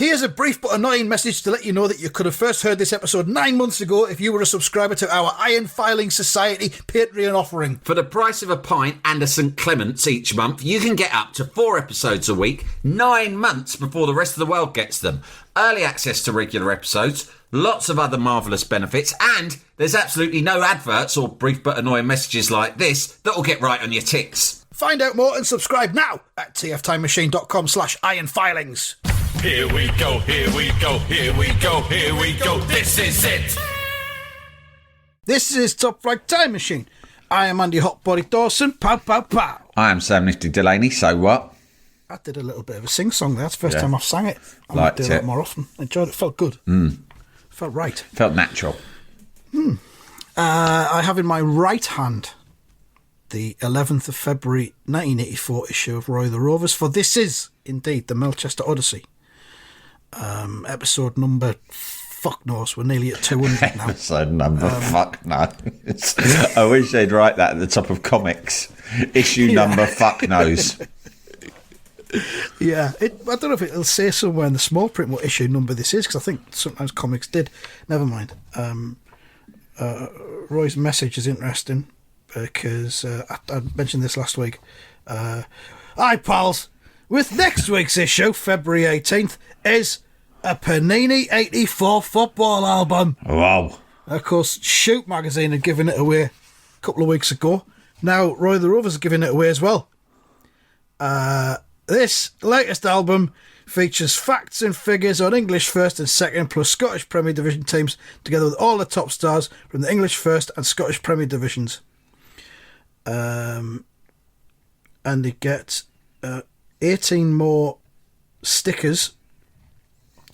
Here's a brief but annoying message to let you know that you could have first heard this episode 9 months ago if you were a subscriber to our Iron Filing Society Patreon offering. For the price of a pint and a St Clement's each month, you can get up to 4 episodes a week, 9 months before the rest of the world gets them. Early access to regular episodes, lots of other marvellous benefits, and there's absolutely no adverts or brief but annoying messages like this that will get right on your ticks. Find out more and subscribe now at tftimemachine.com/ironfilings. Here we go, here we go, here we go, here we go, this is it! This is Top Flight Time Machine. I am Andy Hotbody Dawson, pow pow pow. I am Sam Nifty Delaney, so what? I did a little bit of a sing-song there. That's the first time I've sang it. I might do Liked that it. more often. Enjoyed it. Felt good. Felt right. Felt natural. I have in my right hand the 11th of February 1984 issue of Roy the Rovers, for this is indeed the Melchester Odyssey. Episode number fuck knows, we're nearly at 200 now. Episode number fuck knows. I wish they'd write that at the top of comics. Issue number fuck knows. Yeah, I don't know if it'll say somewhere in the small print what issue number this is, because I think sometimes comics did. Never mind. Roy's message is interesting because I mentioned this last week. Hi pals, with next week's issue, February 18th, is a Panini 84 football album. Wow. Of course, Shoot magazine had given it away a couple of weeks ago. Now Roy the Rovers is giving it away as well. This latest album features facts and figures on English First and Second plus Scottish Premier Division teams, together with all the top stars from the English First and Scottish Premier Divisions. And it gets 18 more stickers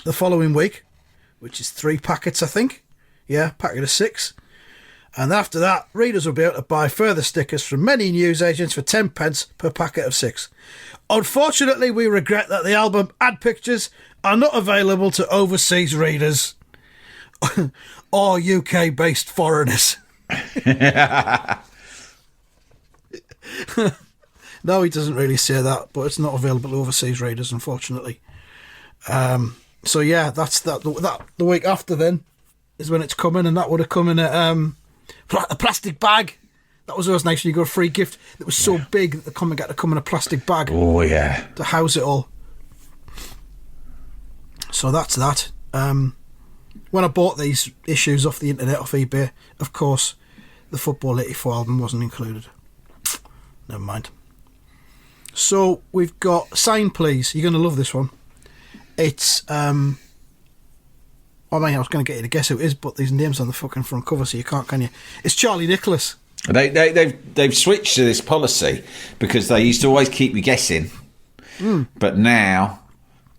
the following week, which is 3 packets, I think. Yeah, packet of 6. And after that, readers will be able to buy further stickers from many newsagents for 10 pence per packet of 6. Unfortunately, we regret that the album and pictures are not available to overseas readers or UK-based foreigners. No, he doesn't really say that, but it's not available to overseas readers, unfortunately. So yeah, that's that. The week after then is when it's coming, and that would have come in a plastic bag. That was always nice when you got a free gift that was so big that the comic had to come in a plastic bag. Oh yeah, to house it all. So that's that. When I bought these issues off the internet, off eBay, of course, the Football 84 album wasn't included. Never mind. So we've got Sign Please. You're going to love this one. It's I mean, I was going to get you to guess who it is, but these names on the fucking front cover, so you can't, can you? It's Charlie Nicholas. They've switched to this policy because they used to always keep you guessing, but now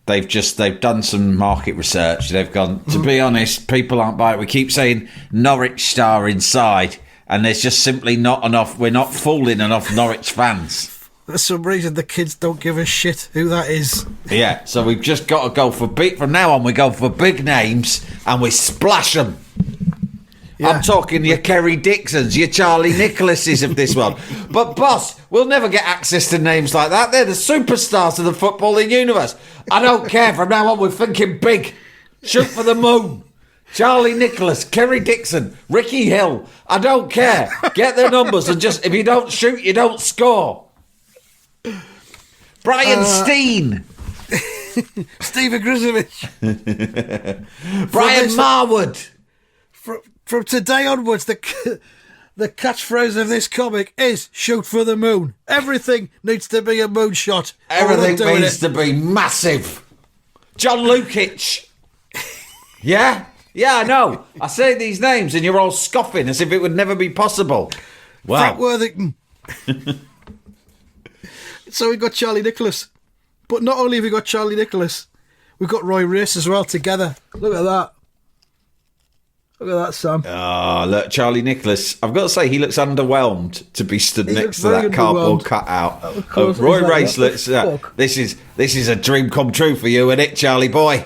they've done some market research. They've gone, to be honest, people aren't buying it. We keep saying Norwich Star inside, and there's just simply not enough. We're not fooling enough Norwich fans. For some reason, the kids don't give a shit who that is. Yeah, so we've just got to go for big. From now on, we go for big names and we splash them. Yeah. I'm talking your Kerry Dixons, your Charlie Nicholases of this world. But boss, we'll never get access to names like that. They're the superstars of the footballing universe. I don't care. From now on, we're thinking big. Shoot for the moon. Charlie Nicholas, Kerry Dixon, Ricky Hill. I don't care. Get their numbers and just, if you don't shoot, you don't score. Brian Steen. Steve Grisovich. Brian Marwood. From today onwards, the catchphrase of this comic is "shoot for the moon." Everything needs to be a moonshot. Everything needs to be massive. John Lukic. Yeah, I know. I say these names and you're all scoffing as if it would never be possible. Wow. Frank Worthington. So we've got Charlie Nicholas, but not only have we got Charlie Nicholas, we've got Roy Race as well together. Look at that. Look at that, Sam. Oh, look, Charlie Nicholas. I've got to say, he looks underwhelmed to be stood next to that cardboard cutout. Roy Race looks. This is a dream come true for you, isn't it, Charlie boy?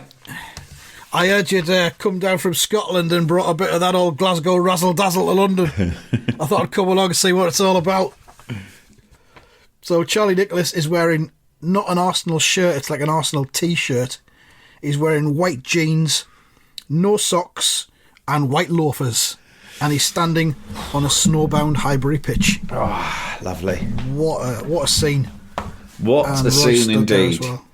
I heard you'd come down from Scotland and brought a bit of that old Glasgow razzle dazzle to London. I thought I'd come along and see what it's all about. So Charlie Nicholas is wearing not an Arsenal shirt; it's like an Arsenal T-shirt. He's wearing white jeans, no socks, and white loafers. And he's standing on a snowbound Highbury pitch. Oh, lovely. What a scene. What And a Roy scene stood there indeed. as well.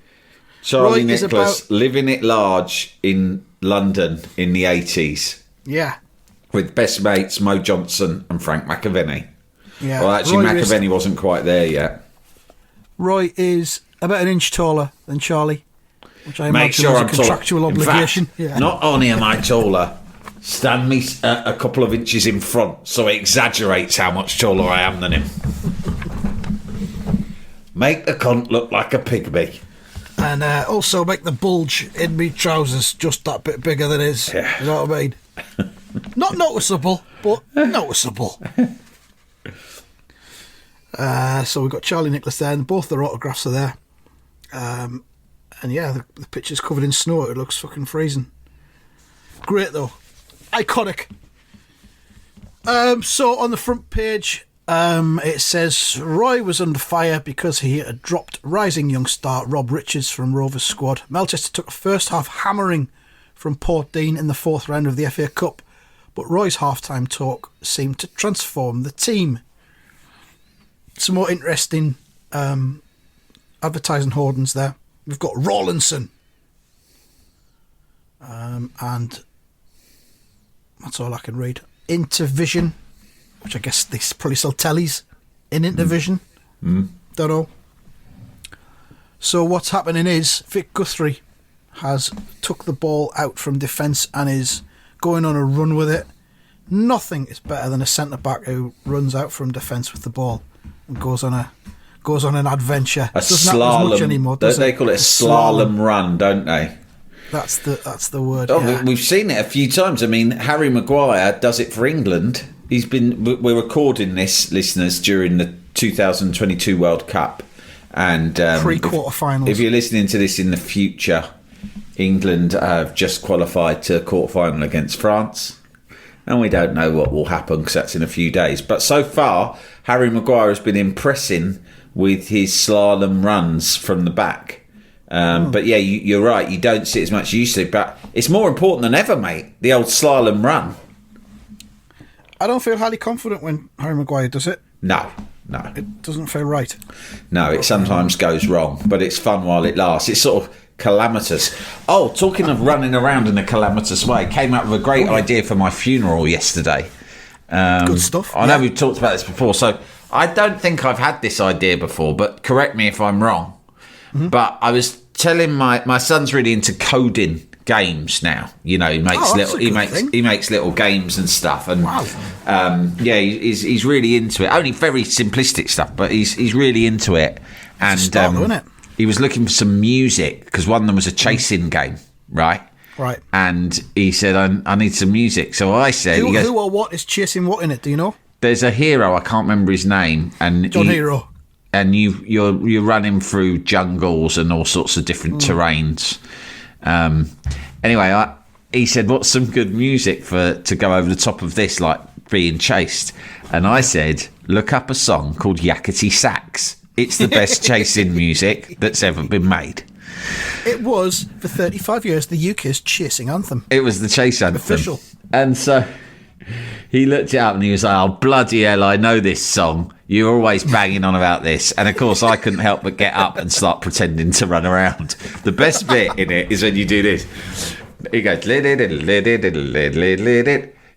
Charlie Roy is Nicholas living it large in London in the 80s Yeah. with best mates Mo Johnson and Frank McAvenny. Yeah. Well, actually, Roy McAvenny wasn't quite there yet. Roy is about an inch taller than Charlie, which I Make imagine sure was I'm a contractual taller. In obligation. fact, Yeah. not only am I taller, stand me a couple of inches in front so it exaggerates how much taller I am than him. Make the cunt look like a pygmy. And also make the bulge in me trousers just that bit bigger than his. Yeah. You know what I mean? Not noticeable, but noticeable. So we've got Charlie Nicholas there, and both their autographs are there. And yeah, the picture's covered in snow. It looks fucking freezing. Great though. Iconic. So on the front page, it says Roy was under fire because he had dropped rising young star Rob Richards from Rovers squad. Melchester took a first half hammering from Port Dean in the fourth round of the FA Cup, but Roy's half-time talk seemed to transform the team. Some more interesting advertising hoardings there. We've got Rawlinson. And that's all I can read. Intervision, which I guess they probably sell tellies in Intervision. Don't know. So what's happening is Vic Guthrie has took the ball out from defence and is going on a run with it. Nothing is better than a centre-back who runs out from defence with the ball and goes on an adventure. A Doesn't happen as much slalom. anymore, does They it? call it a slalom run, don't they? That's the word. Oh, yeah. we've seen it a few times. I mean, Harry Maguire does it for England. We're recording this, listeners, during the 2022 World Cup. And Pre-quarterfinals. If you're listening to this in the future, England have just qualified to quarterfinal against France. And we don't know what will happen because that's in a few days. But so far, Harry Maguire has been impressing with his slalom runs from the back. But yeah, you're right. You don't see it as much as you used to. But it's more important than ever, mate. The old slalom run. I don't feel highly confident when Harry Maguire does it. No. It doesn't feel right. No, it sometimes goes wrong. But it's fun while it lasts. It's sort of calamitous. Oh, talking of running around in a calamitous way, came up with a great idea for my funeral yesterday. Good stuff. I know we've talked about this before, so I don't think I've had this idea before, but correct me if I'm wrong. Mm-hmm. But I was telling my son's really into coding games now. You know, he makes little games and stuff, and he's really into it. Only very simplistic stuff, but he's really into it. And isn't it? He was looking for some music because one of them was a chasing game, right? Right. And he said, I need some music. So I said... Who or what is chasing what in it, do you know? There's a hero, I can't remember his name. And John Hero. And you're running through jungles and all sorts of different terrains. Anyway, he said, what's some good music to go over the top of this, like being chased? And I said, look up a song called Yakety Sax. It's the best chasing music that's ever been made. It was, for 35 years, the UK's chasing anthem. It was the chase anthem. Official. And so he looked it up and he was like, oh, bloody hell, I know this song. You're always banging on about this. And, of course, I couldn't help but get up and start pretending to run around. The best bit in it is when you do this. He goes,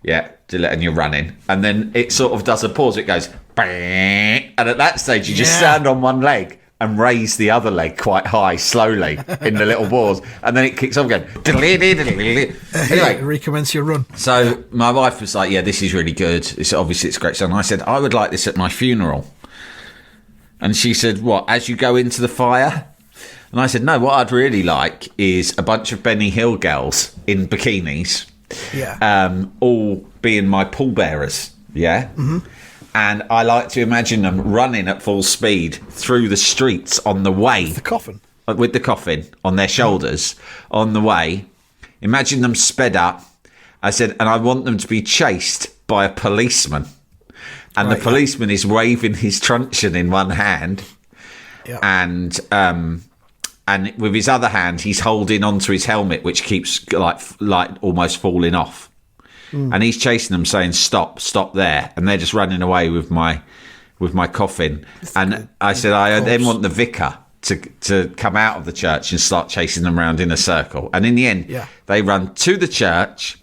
yeah, and you're running. And then it sort of does a pause. It goes, and at that stage, you just stand on one leg and raise the other leg quite high, slowly, in the little pause. And then it kicks off again. Anyway, recommence your run. So my wife was like, yeah, this is really good. It's a great song. I said, I would like this at my funeral. And she said, what, as you go into the fire? And I said, no, what I'd really like is a bunch of Benny Hill girls in bikinis, all being my pallbearers, yeah? Mm-hmm. And I like to imagine them running at full speed through the streets on the way. With the coffin on their shoulders on the way. Imagine them sped up. I said, and I want them to be chased by a policeman. And the policeman is waving his truncheon in one hand. Yeah. And and with his other hand, he's holding onto his helmet, which keeps like almost falling off. And he's chasing them, saying, "Stop, stop there!" And they're just running away with my coffin. And I said, I then want the vicar to come out of the church and start chasing them around in a circle. And in the end, they run to the church.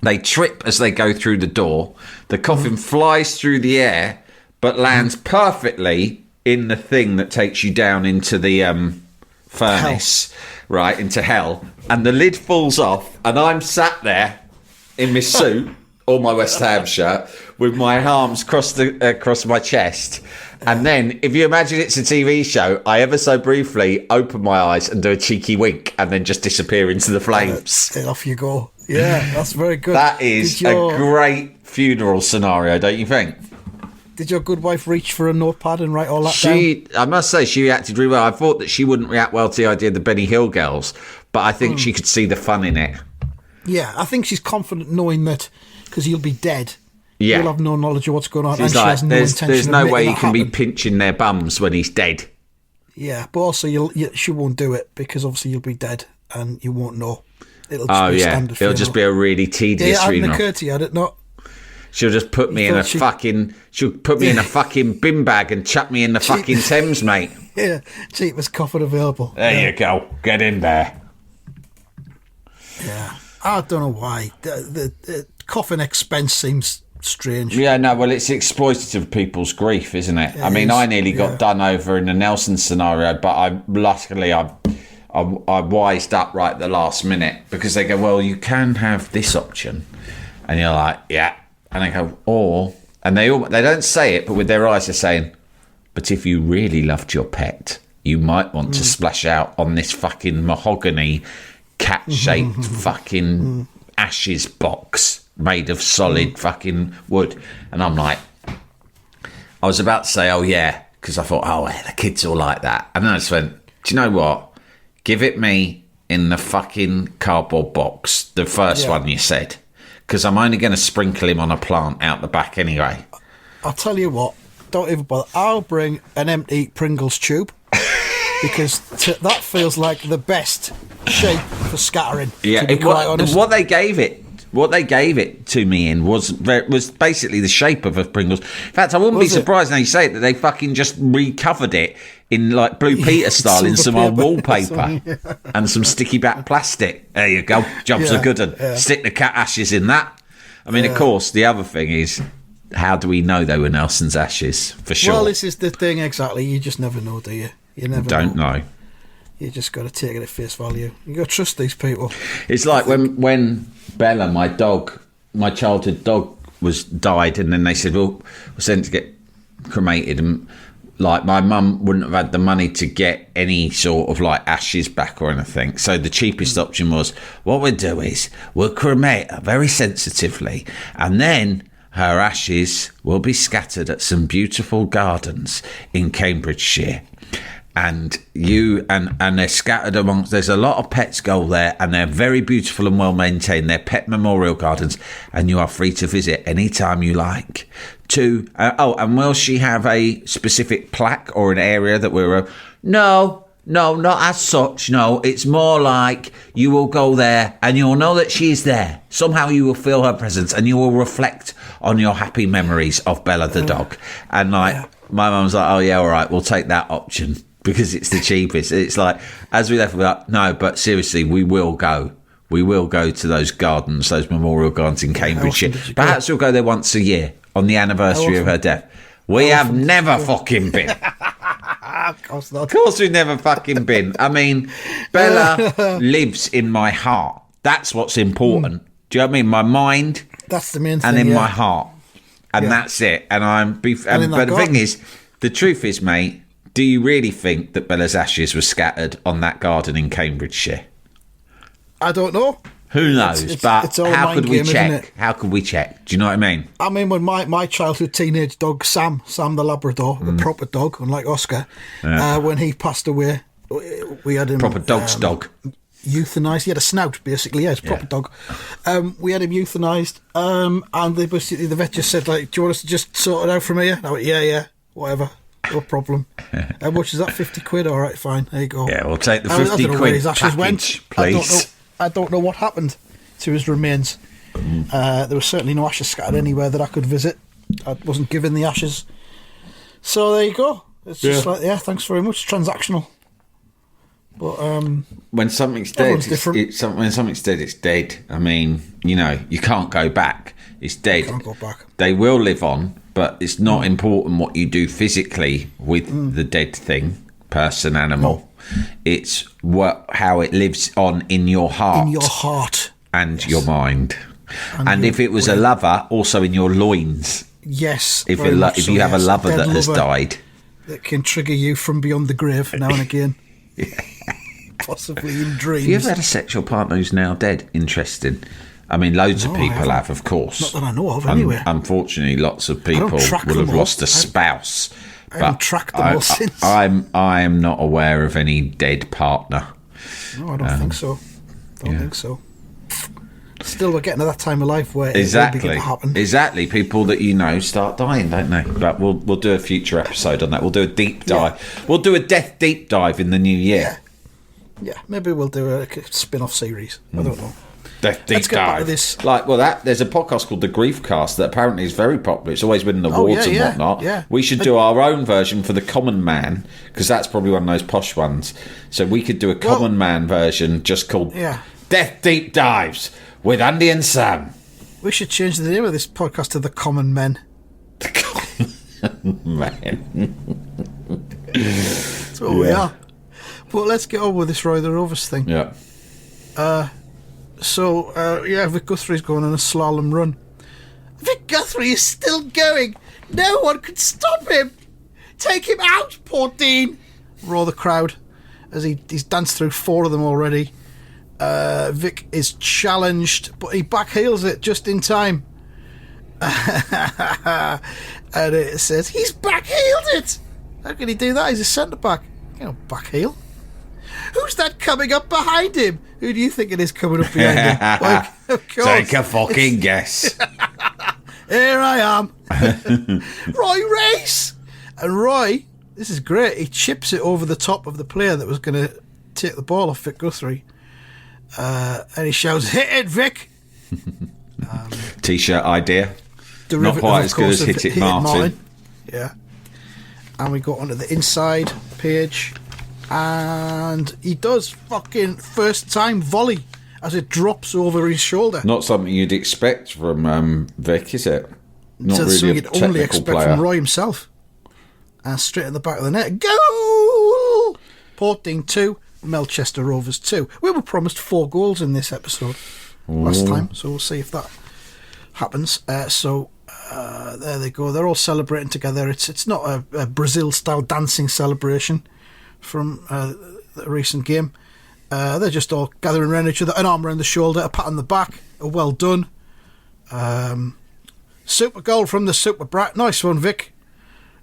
They trip as they go through the door. The coffin flies through the air, but lands perfectly in the thing that takes you down into the furnace, right, into hell. And the lid falls off, and I'm sat there in my suit or my West Ham shirt with my arms across my chest. And then, if you imagine it's a TV show, I ever so briefly open my eyes and do a cheeky wink and then just disappear into the flames. And off you go. Yeah, that's very good. That is a great funeral scenario, don't you think? Did your good wife reach for a notepad and write all that down? I must say, she reacted really well. I thought that she wouldn't react well to the idea of the Benny Hill girls, but I think she could see the fun in it. Yeah, I think she's confident knowing that because you'll be dead. Yeah. You'll have no knowledge of what's going on. She's and like, she has no intention there's of no way making you that can be happen. pinching their bums when he's dead. Yeah, but also she won't do it because obviously you'll be dead and you won't know. It'll just be a standard funeral. It'll just be a really tedious funeral. funeral. It hadn't occurred to you, had it not? She'll just put me in a fucking... She'll put me in a fucking bin bag and chuck me in the fucking Thames, mate. Yeah, cheapest coffin available. There you go. Get in there. Yeah. I don't know why. The coffin expense seems strange. Yeah, no, well, it's exploitative of people's grief, isn't it? I mean, I nearly got done over in the Nelson scenario, but I wised up right at the last minute because they go, well, you can have this option. And you're like, yeah. And they go, or... And they don't say it, but with their eyes they're saying, but if you really loved your pet, you might want to splash out on this fucking mahogany, cat-shaped fucking ashes box made of solid fucking wood. And I'm like... I was about to say, oh, yeah, because I thought, oh, yeah, the kids all like that. And then I just went, do you know what? Give it me in the fucking cardboard box, the first one you said. Because I'm only going to sprinkle him on a plant out the back anyway. I'll tell you what, don't even bother. I'll bring an empty Pringles tube because that feels like the best shape for scattering. Yeah, to be quite honest. What they gave it to me in was basically the shape of a Pringles. In fact, I wouldn't be surprised now you say it that they fucking just recovered it in like Blue Peter style in some old wallpaper and some sticky back plastic. There you go, jobs are good. And stick the cat ashes in that. I mean, of course, the other thing is, how do we know they were Nelson's ashes for sure? Well, this is the thing exactly. You just never know, do you? You never don't know. You just got to take it at face value. You got to trust these people. It's like when Bella, my dog, my childhood dog, died, and then they said, well, we're sent to get cremated, and like my mum wouldn't have had the money to get any sort of like ashes back or anything. So the cheapest option was, what we'll do is we'll cremate her very sensitively, and then her ashes will be scattered at some beautiful gardens in Cambridgeshire. And they're scattered amongst, there's a lot of pets go there, and they're very beautiful and well maintained. They're pet memorial gardens, and you are free to visit anytime you like. And will she have a specific plaque or an area that we're... No, not as such. No, it's more like you will go there and you'll know that she's there. Somehow you will feel her presence and you will reflect on your happy memories of Bella the dog. And my mum's like, oh yeah, all right, we'll take that option because it's the cheapest. It's like, as we left, we're like, no, but seriously, we will go. We will go to those gardens, those memorial gardens in Cambridgeshire. Perhaps we'll go there once a year on the anniversary of her death. We have never fucking been. Of course not. Of course we've never fucking been. I mean, Bella lives in my heart. That's what's important. Do you know what I mean? My mind. That's the main thing. And in my heart. And that's it. And but the thing is, the truth is, mate, do you really think that Bella's ashes were scattered on that garden in Cambridgeshire? I don't know. Who knows? But how could we check? How could we check? Do you know what I mean? I mean, when my childhood teenage dog, Sam the Labrador, a proper dog, unlike Oscar, when he passed away, we had him... Proper dog's dog. Euthanised. He had a snout, basically. Yeah, it's a proper dog. We had him euthanised, and the vet just said, like, do you want us to just sort it out from here? And I went, yeah, whatever. No problem. How much is that? 50 quid? All right, fine. There you go. Yeah, we'll take the I 50 don't know where quid his ashes package, went. please. I don't know what happened to his remains. There was certainly no ashes scattered anywhere that I could visit. I wasn't given the ashes. So there you go. It's just like, thanks very much. Transactional. But when something's dead, when something's dead, it's dead. I mean, you can't go back. It's dead. Can't go back. They will live on, but it's not important what you do physically with the dead thing, person, animal. No. It's how it lives on in your heart. In your heart. And your mind. And if it was a lover, also in your loins. Yes. If you have a lover that has died. That can trigger you from beyond the grave now and again. Possibly in dreams. Have you ever had a sexual partner who's now dead? Interesting. I mean, loads of people have, of course. Not that I know of, anyway. Unfortunately, lots of people will have lost a spouse. I haven't tracked them all since. I am not aware of any dead partner. No, I don't think so. Don't think so. Still, we're getting to that time of life where it will begin to happen. Exactly. People that start dying, don't they? But we'll do a future episode on that. We'll do a deep dive. Yeah. We'll do a death deep dive in the new year. Yeah. Maybe we'll do a spin-off series. I don't know. Death deep Let's get dive. back to this. There's a podcast called The Grief Cast that apparently is very popular. It's always winning awards and whatnot. Yeah. We should do our own version for the common man, because that's probably one of those posh ones. So we could do a common man version just called Death Deep Dives with Andy and Sam. We should change the name of this podcast to The Common Men. The Common Men. That's what we are. But let's get on with this Roy the Rovers thing. Yeah. Vic Guthrie's going on a slalom run. Vic Guthrie is still going. No one can stop him. Take him out, poor Dean. Roar the crowd as he's danced through 4 of them already. Vic is challenged, but he backheels it just in time. And it says, he's backheeled it. How can he do that? He's a centre-back. You know, backheel. Who's that coming up behind him? Who do you think it is coming up behind him? Like, of course. Take a fucking guess. Here I am. Roy Race. And Roy, this is great, he chips it over the top of the player that was going to take the ball off Vic Guthrie. And he shouts, hit it, Vic. T-shirt idea. Not quite as good as Hit It, Martin. Yeah. And we go onto the inside page, and he does fucking first time volley as it drops over his shoulder. Not something you'd expect from Vic, is it? Not so really something you'd only expect player. from Roy himself. And straight in the back of the net. Goal! Porting 2, Melchester Rovers 2. We were promised 4 goals in this episode last time, so we'll see if that happens. There they go. They're all celebrating together. It's not a Brazil-style dancing celebration from the recent game. They're just all gathering around each other, an arm around the shoulder, a pat on the back, a well done. Super goal from the Super Brat. Nice one, Vic.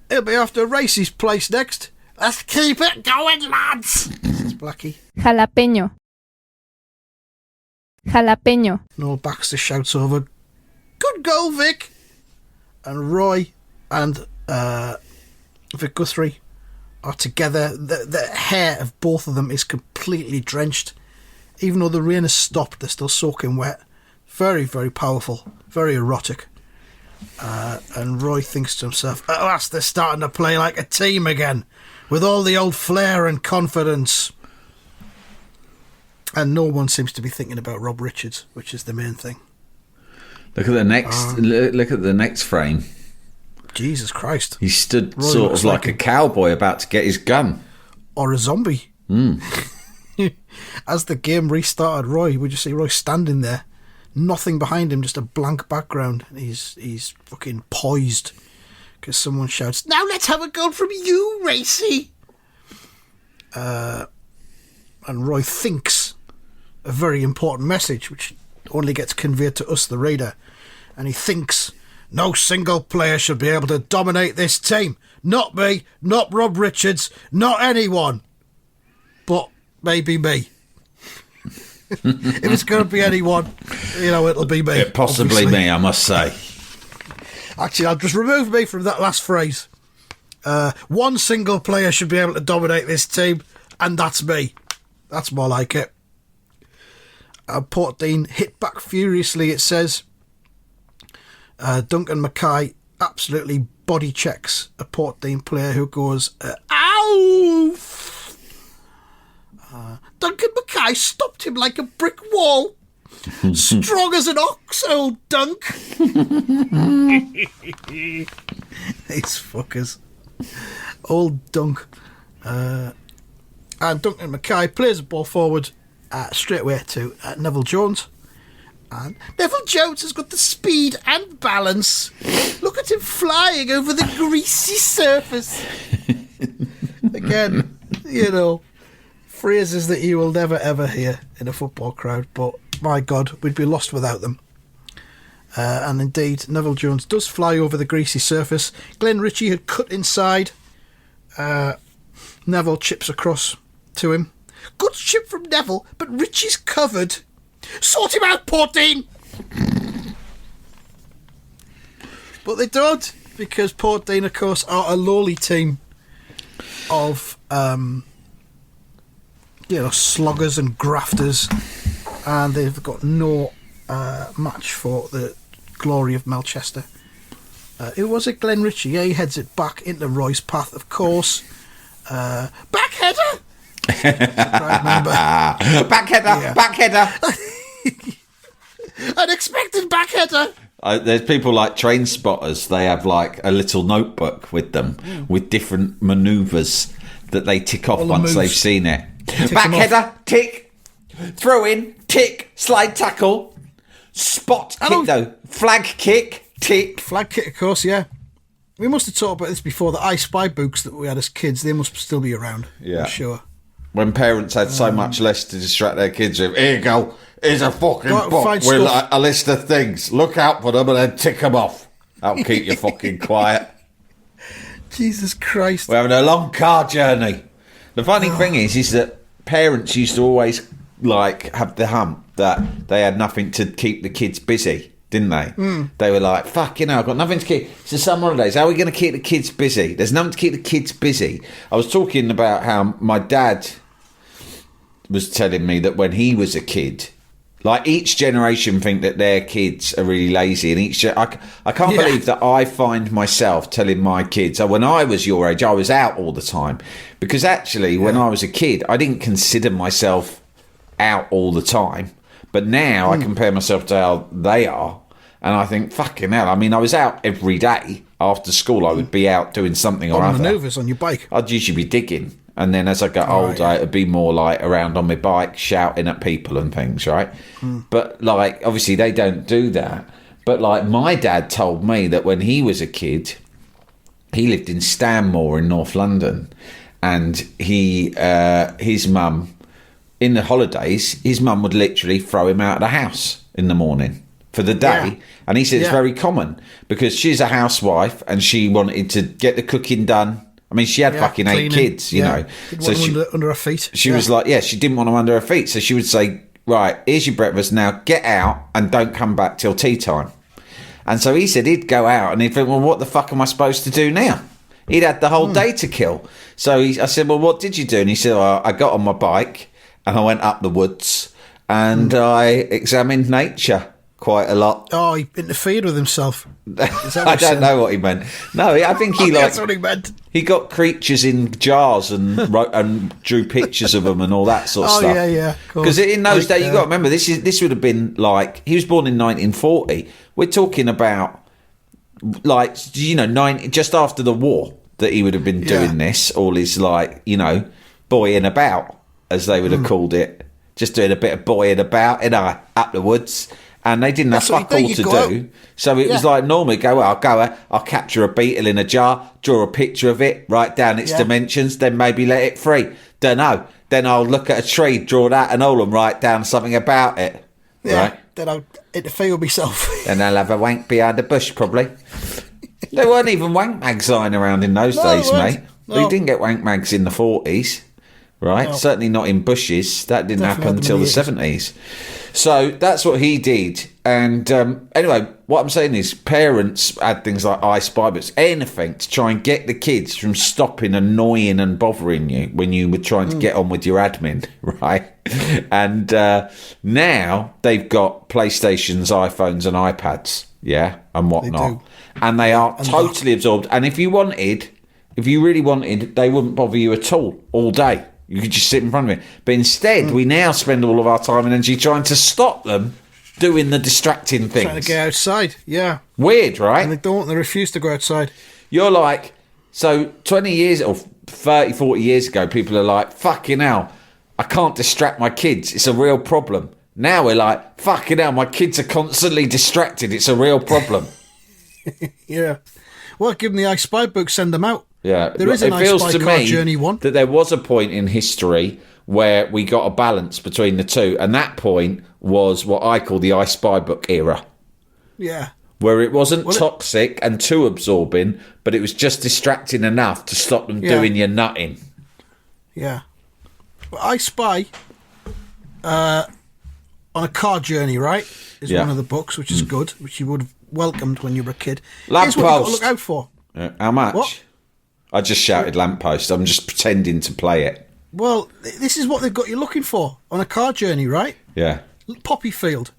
He'll be after Racy's place next. Let's keep it going, lads. It's Blackie. Jalapeño. Jalapeño. Noel Baxter shouts over, good goal, Vic. And Roy and Vic Guthrie are together. The hair of both of them is completely drenched. Even though the rain has stopped, they're still soaking wet. Very, very powerful. Very erotic. And Roy thinks to himself, at last they're starting to play like a team again, with all the old flair and confidence. And no one seems to be thinking about Rob Richards, which is the main thing. Look at the next. Look at the next frame. Jesus Christ! He stood Roy sort of like a cowboy about to get his gun, or a zombie. As the game restarted, would you see Roy standing there? Nothing behind him, just a blank background. He's fucking poised because someone shouts, "Now let's have a goal from you, Racy!" And Roy thinks a very important message, which only gets conveyed to us, the reader. And he thinks, no single player should be able to dominate this team. Not me, not Rob Richards, not anyone. But maybe me. If it's going to be anyone, it'll be me. Possibly obviously. Me, I must say. Actually, I'll just remove me from that last phrase. One single player should be able to dominate this team, and that's me. That's more like it. Portdean hit back furiously, it says. Duncan Mackay absolutely body checks a Portdean player who goes, ow! Duncan Mackay stopped him like a brick wall. Strong as an ox, old Dunk. These fuckers. Old Dunk. And Duncan Mackay plays the ball forward straight away to Neville Jones. And Neville Jones has got the speed and balance. Look at him flying over the greasy surface. Again, phrases that you will never ever hear in a football crowd, but my God, we'd be lost without them. And indeed, Neville Jones does fly over the greasy surface. Glenn Ritchie had cut inside. Neville chips across to him. Good chip from Neville, but Ritchie's covered. Sort him out, Portdean! But they don't, because Portdean, of course, are a lowly team of, sloggers and grafters, and they've got no match for the glory of Melchester. It was a Glenn Ritchie. Yeah, he heads it back into Roy's path, of course. Backheader! Backheader. Unexpected backheader. There's people like train spotters. They have like a little notebook with them with different manoeuvres that they tick off once they've seen it. Backheader, tick. Throw in, tick. Slide tackle. Spot kick though. Flag kick, tick. Flag kick, of course, yeah. We must have talked about this before. The I Spy books that we had as kids, they must still be around. Yeah. I'm sure. When parents had so much less to distract their kids with, here you go, here's a fucking book with like a list of things. Look out for them and then tick them off. That'll keep you fucking quiet. Jesus Christ. We're having a long car journey. The funny thing is that parents used to always have the hump that they had nothing to keep the kids busy, didn't they? They were like, fuck, I've got nothing to keep. It's the summer holidays. How are we going to keep the kids busy? There's nothing to keep the kids busy. I was talking about how my dad was telling me that when he was a kid, like each generation think that their kids are really lazy, and I can't believe that I find myself telling my kids, when I was your age, I was out all the time. Because actually, when I was a kid, I didn't consider myself out all the time. But now I compare myself to how they are, and I think, fucking hell. I mean, I was out every day after school. I would be out doing something or other. Manoeuvres on your bike. I'd usually be digging. And then as I got older, it'd be more like around on my bike, shouting at people and things, right? But like, obviously they don't do that. But like, my dad told me that when he was a kid, he lived in Stanmore in North London, and his mum, in the holidays, his mum would literally throw him out of the house in the morning for the day. And he said it's very common because she's a housewife and she wanted to get the cooking done. I mean, she had fucking cleaning, 8 kids, you know. So she, under her feet. She was like, she didn't want them under her feet. So she would say, right, here's your breakfast. Now get out and don't come back till tea time. And so he said he'd go out and he'd think, well, what the fuck am I supposed to do now? He'd had the whole day to kill. So I said, well, what did you do? And he said, I got on my bike and I went up the woods and I examined nature quite a lot. Oh, he interfered with himself. I don't know what he meant. No, I think he that's what he meant. He got creatures in jars and wrote and drew pictures of them and all that sort of stuff. Oh yeah. Because in those days, you got to remember this would have been like, he was born in 1940. We're talking about like, just after the war that he would have been doing this. All his boying about, as they would have called it, just doing a bit of boying about up the woods. And they didn't have fuck all to do. So it was like, normally I'll capture a beetle in a jar, draw a picture of it, write down its dimensions, then maybe let it free. Don't know. Then I'll look at a tree, draw that and all and write down something about it. Yeah. Right? Then I'll interfere with myself. Then I'll have a wank behind the bush, probably. There weren't even wank mags lying around in those days, mate. No. You didn't get wank mags in the 40s, right? No. Certainly not in bushes. That didn't happen until the 70s. So that's what he did. And anyway, what I'm saying is parents had things like I Spy books, anything to try and get the kids from stopping annoying and bothering you when you were trying to get on with your admin, right? And now they've got PlayStations, iPhones and iPads, yeah, and whatnot. And they are totally absorbed. And if you really wanted, they wouldn't bother you at all day. You could just sit in front of it. But instead, we now spend all of our time and energy trying to stop them doing the distracting things. Trying to get outside, yeah. Weird, right? And they refuse to go outside. You're like, so 20 years or 30, 40 years ago, people are like, fucking hell, I can't distract my kids. It's a real problem. Now we're like, fucking hell, my kids are constantly distracted. It's a real problem. Yeah. Well, give them the I Spy book, send them out. Yeah. There is an I Spy Car Journey one. That there was a point in history where we got a balance between the two, and that point was what I call the I Spy book era. Yeah. Where it wasn't toxic and too absorbing, but it was just distracting enough to stop them doing your nutting. Yeah. But I Spy on a Car Journey, right, is one of the books, which is good, which you would have welcomed when you were a kid. Here's what you've got to look out for. How much? What? I just shouted lamppost. I'm just pretending to play it. Well, this is what they've got you looking for on a car journey, right? Yeah. Poppy field,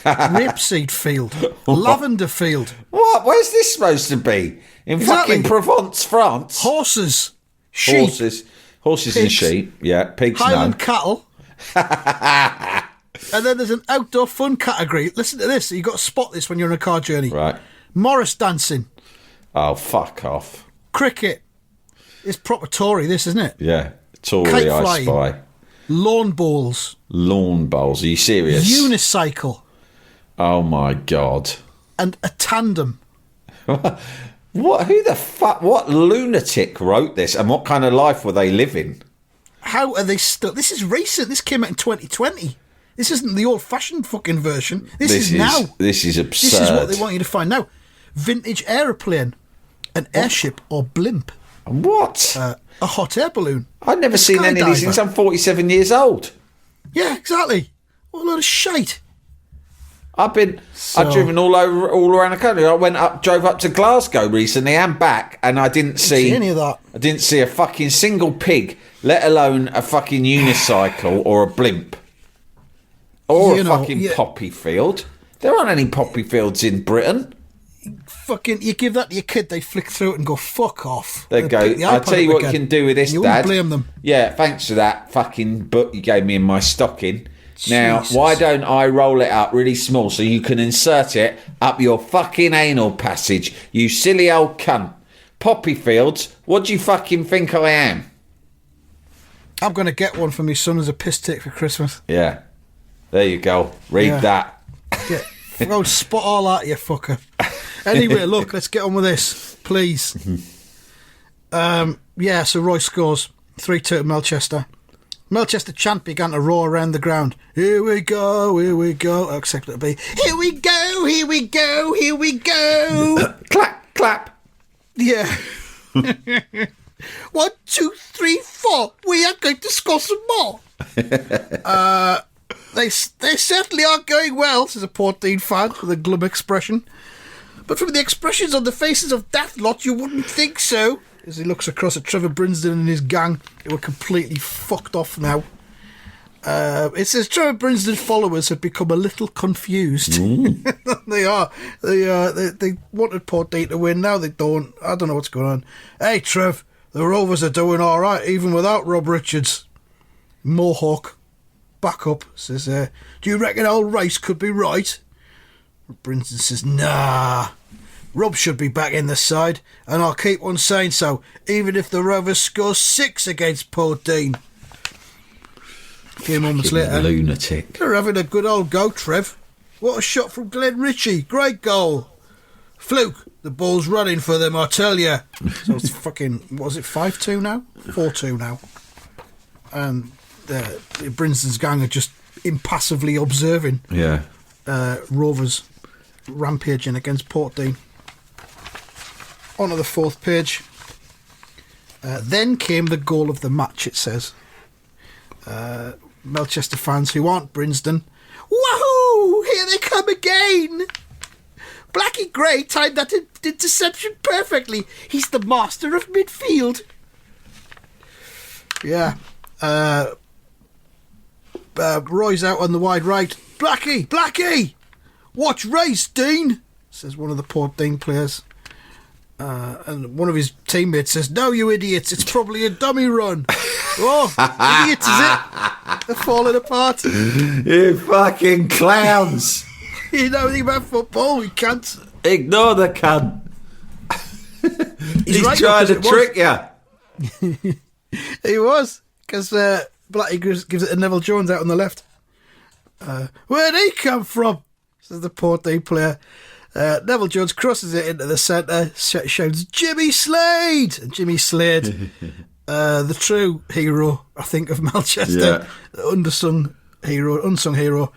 rapeseed field, lavender field. What? Where's this supposed to be? In fucking Provence, France? Horses, sheep. Horses and sheep. Yeah, pigs. Highland cattle. And then there's an outdoor fun category. Listen to this. You've got to spot this when you're on a car journey. Right. Morris dancing. Oh, fuck off. Cricket. It's proper Tory, this, isn't it? Yeah. Tory, Kite I flying. Spy. Lawn bowls. Lawn bowls. Are you serious? Unicycle. Oh, my God. And a tandem. What? Who the fuck? What lunatic wrote this? And what kind of life were they living? How are they still... This is recent. This came out in 2020. This isn't the old-fashioned fucking version. This is now. This is absurd. This is what they want you to find now. Vintage aeroplane, an airship or blimp. What? A hot air balloon. I've never seen any of these since I'm 47 years old. Yeah, exactly. What a load of shite. I've driven all around the country. I drove up to Glasgow recently and back, and I didn't see any of that. I didn't see a fucking single pig, let alone a fucking unicycle or a blimp. Or a fucking poppy field. There aren't any poppy fields in Britain. Fucking, you give that to your kid, they flick through it and go, fuck off. They go, I'll tell you what you can do with this, you Dad. You wouldn't blame them. Yeah, thanks for that fucking book you gave me in my stocking. Now, Jesus. why don't I roll it up really small so you can insert it up your fucking anal passage, you silly old cunt. Poppy fields, what do you fucking think I am? I'm going to get one for my son as a piss take for Christmas. Yeah. There you go. Read that. Yeah. Go spot all that, you fucker. Anyway, look, let's get on with this, please. So Roy scores 3-2 to Melchester. Melchester chant began to roar around the ground. Here we go, except it'll be, here we go, here we go, here we go. Clap, clap. Yeah. 1, 2, 3, 4. We are going to score some more. They certainly are going well, says a Port Dean fan with a glum expression. But from the expressions on the faces of that lot, you wouldn't think so. As he looks across at Trevor Brinsden and his gang, who are completely fucked off now. It says Trevor Brinsden's followers have become a little confused. They are. They wanted Port Dean to win. Now they don't. I don't know what's going on. Hey, Trev, the Rovers are doing all right, even without Rob Richards. Mohawk. Back up, says, do you reckon old Rice could be right? Brinsden says, nah. Rob should be back in the side, and I'll keep on saying so, even if the Rovers score 6 against Port Dean. A few moments later, lunatic. They're having a good old go, Trev. What a shot from Glenn Ritchie. Great goal. Fluke, the ball's running for them, I tell you. So it's fucking, what was it, 5-2 now? 4-2 now. And Brinsden's gang are just impassively observing Rovers rampaging against Port Dean. On to the 4th page. Then came the goal of the match, it says. Melchester fans who aren't Brinsden, wahoo! Here they come again! Gray timed that interception perfectly. He's the master of midfield. Yeah. Roy's out on the wide right. Blackie! Watch race, Dean, says one of the Port Dean players. And one of his teammates says, no, you idiots, it's probably a dummy run. Oh, idiots, is it? They're falling apart. You fucking clowns. You know anything about football? We can't. Ignore the cunt. He's right, trying to it trick you. He was, because Blackie gives it to Neville Jones out on the left. Where'd he come from? Says the Port Dean player. Neville Jones crosses it into the centre, shouts, Jimmy Slade! And Jimmy Slade, the true hero, I think, of Melchester, the unsung hero,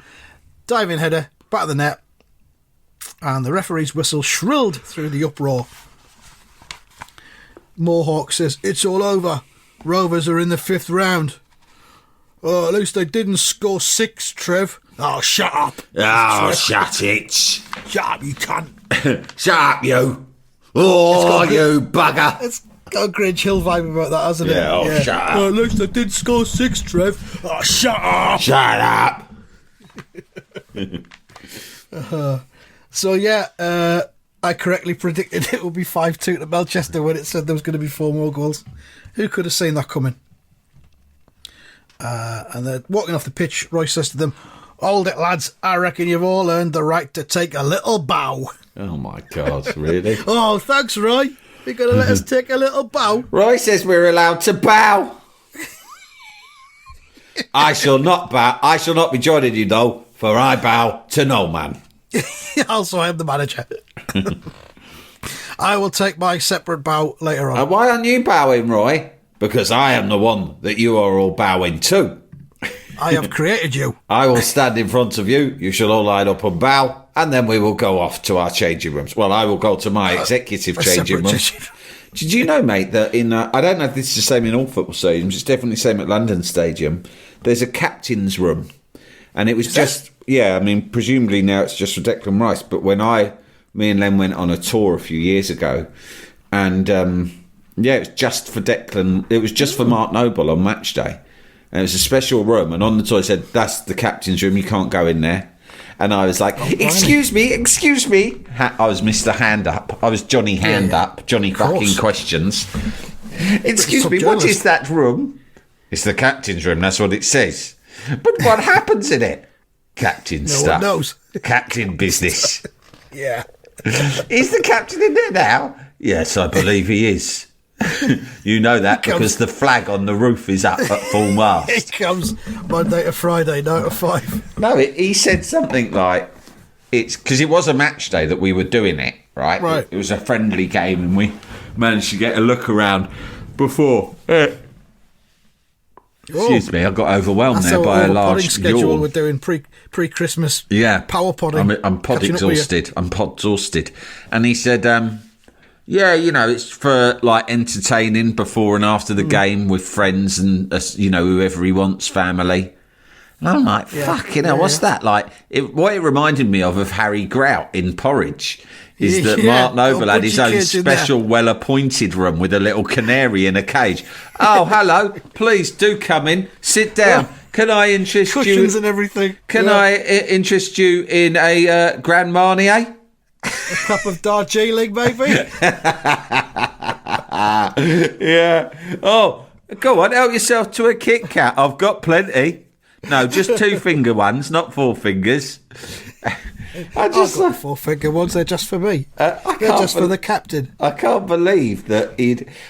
diving header, back of the net, and the referee's whistle shrilled through the uproar. Mohawk says, it's all over. Rovers are in the 5th round. Oh, at least they didn't score 6, Trev. Oh, shut up. Oh, shut it. Shut up, you cunt. Shut up, you. Oh, you bugger. It's got a Grange Hill vibe about that, hasn't it? Yeah, shut up. Oh, at least they did score 6, Trev. Oh, shut up. Shut up. So, I correctly predicted it would be 5-2 to Melchester when it said there was going to be 4 more goals. Who could have seen that coming? And they're walking off the pitch. Roy says to them, hold it, lads. I reckon you've all earned the right to take a little bow. Oh, my God, really? Oh, thanks, Roy. You're going to let us take a little bow? Roy says we're allowed to bow. I shall not bow. I shall not be joining you, though, for I bow to no man. Also, I am the manager. I will take my separate bow later on. And why aren't you bowing, Roy? Because I am the one that you are all bowing to. I have created you. I will stand in front of you. You shall all line up and bow, and then we will go off to our changing rooms. Well, I will go to my executive changing room. Did you know, mate, that in... I don't know if this is the same in all football stadiums. It's definitely the same at London Stadium. There's a captain's room. And it was just... Yeah, I mean, presumably now it's just for Declan Rice. But when me and Len went on a tour a few years ago, and... it was just for Declan. It was just for Mark Noble on match day. And it was a special room. And on the tour it said, that's the captain's room. You can't go in there. And I was like, excuse me. I was Mr. Hand Up. I was Johnny Hand Up. Johnny fucking Questions. Excuse me, what is that room? It's the captain's room. That's what it says. But what happens in it? Captain stuff. No one knows. Captain business. Yeah. Is the captain in there now? Yes, I believe he is. You know that because the flag on the roof is up at full mast. It comes Monday to Friday, 9 to 5. No, he said something like, it's because it was a match day that we were doing it, right? Right. It was a friendly game and we managed to get a look around before. Excuse me, I got overwhelmed there by a large schedule yawn. we're doing pre-Christmas. Yeah. Power podding. I'm pod exhausted. And he said... yeah, it's for like entertaining before and after the game with friends and whoever he wants, family. And I'm like, fucking hell, what's that? Like, what it reminded me of Harry Grout in Porridge is that Mark Noble had his own special, well-appointed room with a little canary in a cage. Oh, hello, please do come in, sit down. Can I interest you? Cushions and everything. Can I interest you in a Grand Marnier? A cup of Darjeeling, maybe? Yeah. Oh, go on, help yourself to a Kit Kat. I've got plenty. No, just 2-finger ones, not 4 fingers. I've got 4-finger ones, they're just for me. They're just for the captain. I can't believe that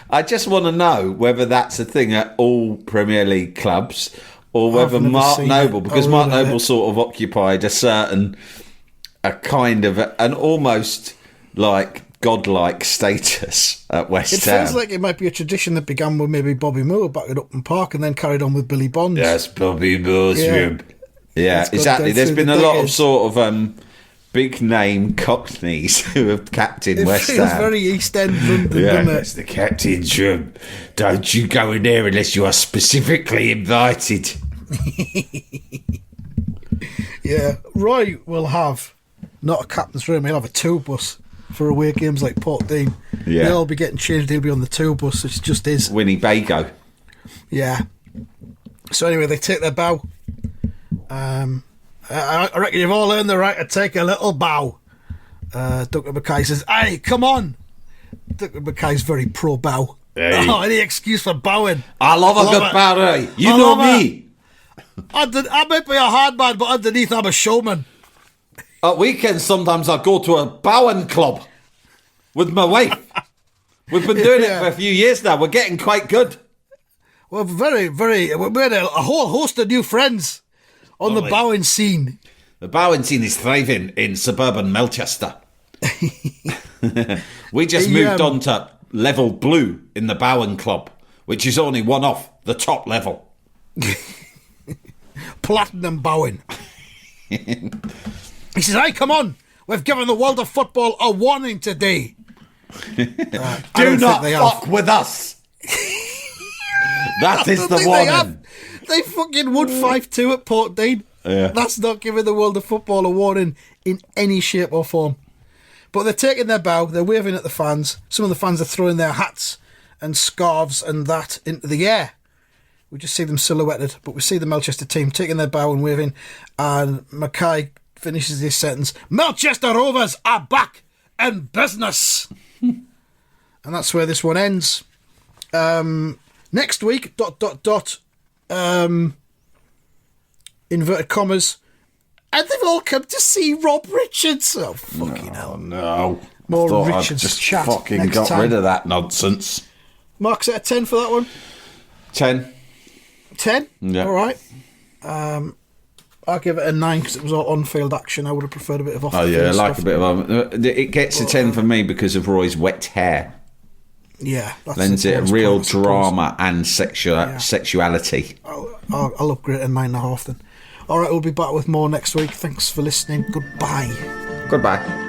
I just want to know whether that's a thing at all Premier League clubs or whether Mark Noble, because Mark Noble sort of occupied a kind of an almost like godlike status at West Ham. It feels like it might be a tradition that began with maybe Bobby Moore back at Upton Park and then carried on with Billy Bonds. Yes, Bobby Moore's room. Yeah, exactly. There's been a lot of sort of big name Cockneys who have captained West Ham. It feels very East End London, doesn't it? It's the captain's room. Don't you go in there unless you are specifically invited. Yeah, Roy will have not a captain's room, he'll have a tour bus for away games like Portdean. Yeah. They'll all be getting changed. He'll be on the tour bus. It's just his. Winnebago. Yeah. So anyway, they take their bow. I reckon you've all earned the right to take a little bow. Duncan Mackay says, "Aye, come on." Duncan Mackay's very pro bow. Hey. Oh, any excuse for bowing. I love a good bow, right? You know me. I might be a hard man, but underneath I'm a showman. At weekends, sometimes I go to a bowing club with my wife. We've been doing it for a few years now. We're getting quite good. Well, we made a whole host of new friends on the bowing scene. The bowing scene is thriving in suburban Melchester. We just moved on to level blue in the bowing club, which is only one off the top level. Platinum bowing. He says, "Hey, come on. We've given the world of football a warning today." Do not fuck with us. That is the warning. They fucking won 5-2 at Portdean. Yeah. That's not giving the world of football a warning in any shape or form. But they're taking their bow, they're waving at the fans. Some of the fans are throwing their hats and scarves and that into the air. We just see them silhouetted, but we see the Melchester team taking their bow and waving. And Mackay finishes his sentence, "Melchester Rovers are back in business." And that's where this one ends. Next week, ... inverted commas, and they've all come to see Rob Richards. Oh, fucking hell. No. More I Richards just chat fucking next got time. rid of that nonsense. Mark's at a 10 for that one. 10. 10? Yeah. All right. I'll give it a 9 because it was all on-field action. I would have preferred a bit of off-the-field Oh, yeah, I like stuff. a bit of... It gets a 10 for me because of Roy's wet hair. Yeah. That's Lends the it a bonus real point, I suppose. drama and sexuality. I'll upgrade it to 9.5 then. All right, we'll be back with more next week. Thanks for listening. Goodbye. Goodbye.